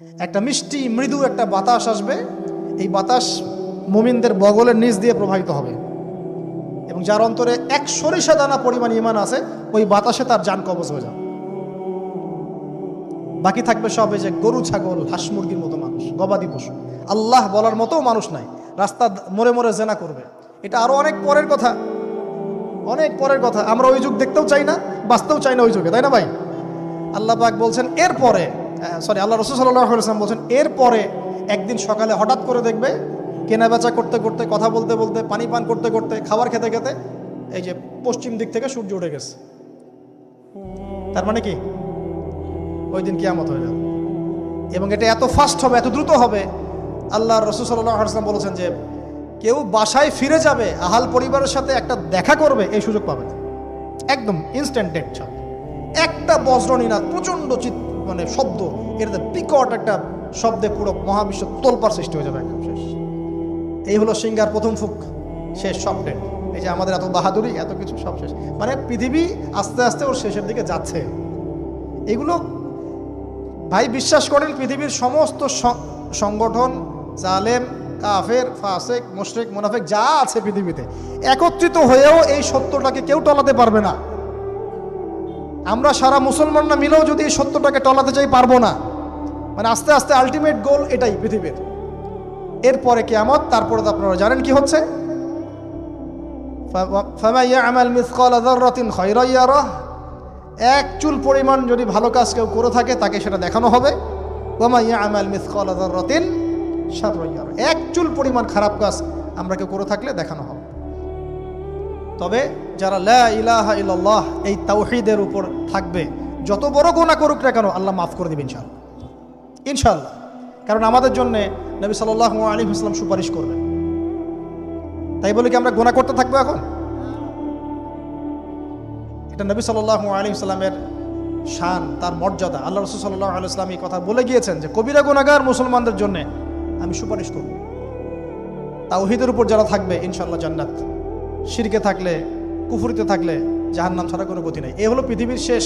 একটা মিষ্টি মৃদু একটা বাতাস আসবে, এই বাতাস মুমিনদের বগলের নিচ দিয়ে প্রবাহিত হবে এবং যার অন্তরে এক সরিষা দানা পরিমাণ ঈমান আছে ওই বাতাসে তার জান কবজ হয়ে যাবে। বাকি থাকবে সব এই যে গরু ছাগল হাঁস মুরগির মতো মানুষ, গবাদি পশু, আল্লাহ বলার মতো মানুষ নাই, রাস্তা মোড়ে মোড়ে জেনা করবে। এটা আরো অনেক পরের কথা, অনেক পরের কথা। আমরা ওই যুগ দেখতেও চাই না, বাঁচতেও চাই না ওই যুগে, তাই না ভাই? আল্লাহ পাক বলছেন এরপরে, আল্লাহ রাসূল সাল্লাল্লাহু আলাইহি ওয়াসাল্লাম বলছেন এরপরে একদিন সকালে হঠাৎ করে দেখবে কেনা বেচা করতে করতে, কথা বলতে বলতে, পানি পান করতে করতে, খাবার খেতে খেতে এই যে পশ্চিম দিক থেকে সূর্য উঠে গেছে। তার মানে কি ওই দিন কিয়ামত হয়ে যাবে এবং এটা এত ফাস্ট হবে, এত দ্রুত হবে। আল্লাহ রাসূল সাল্লাল্লাহু আলাইহি ওয়াসাল্লাম বলেছেন যে কেউ বাসায় ফিরে যাবে, আহাল পরিবারের সাথে একটা দেখা করবে, এই সুযোগ পাবে না। একদম ইনস্ট্যান্ট ডেট ছাড়। একটা বজ্রনীনাদ, প্রচণ্ড মানে শব্দ, এটাতে বিকট একটা শব্দে পুরো মহাবিশ্ব তোলপাড় সৃষ্টি হয়ে যাবে, একদম শেষ। এই হলো সিঙ্গার প্রথম ফুক, শেষ, সব ডেট। এই যে আমাদের এত বাহাদুরি, এত কিছু সব শেষ, মানে পৃথিবী আস্তে আস্তে ওর শেষের দিকে যাচ্ছে। এগুলো ভাই বিশ্বাস করেন, পৃথিবীর সমস্ত সংগঠন, জালেম, কাফের, ফাসেক, মুশরিক, মুনাফিক যা আছে পৃথিবীতে একত্রিত হয়েও এই সত্যটাকে কেউ টলাতে পারবে না। আমরা সারা মুসলমানরা মিলেও যদি এই সত্যটাকে টলাতে চাই, পারবো না। মানে আস্তে আস্তে আলটিমেট গোল এটাই পৃথিবীর। এরপরে কিয়ামত, তারপরে তো আপনারা জানেন কি হচ্ছে। ফামান ইয়া'মাল মিসকালা যাররাতিন খায়রান ইয়ারাহ, এক চুল পরিমাণ যদি ভালো কাজ কেউ করে থাকে তাকে সেটা দেখানো হবে। ওয়া মান ইয়া'মাল মিসকালা যাররাতিন শাররান ইয়ারাহ, এক চুল পরিমাণ খারাপ কাজ আমরা কেউ করে থাকলে দেখানো হবে। তবে যারা লা ইলাহা ইল্লাল্লাহ এই তাওহীদের উপর থাকবে, যত বড় গুনাহ করুক না কেন আল্লাহ মাফ করে দিবেন ইনশাআল্লাহ, ইনশাআল্লাহ। কারণ আমাদের জন্য নবী সাল্লাল্লাহু আলাইহি ওয়াসাল্লাম সুপারিশ করবেন। তাই বলে কি আমরা গুনাহ করতে থাকবো এখন? এটা নবী সাল্লাল্লাহু আলাইহি ওয়াসাল্লামের শান, তার মর্যাদা। আল্লাহ রাসূল সাল্লাল্লাহু আলাইহি ওয়াসাল্লাম এই কথা বলে গিয়েছেন যে কবিরা গুনাহগার মুসলমানদের জন্য আমি সুপারিশ করব। তাওহীদের উপর যারা থাকবে ইনশাআল্লাহ জান্নাত, শিরকে থাকলে, কুফরিতে থাকলে জাহান্নাম ছাড়া কোনো গতি নেই। এই হলো পৃথিবীর শেষ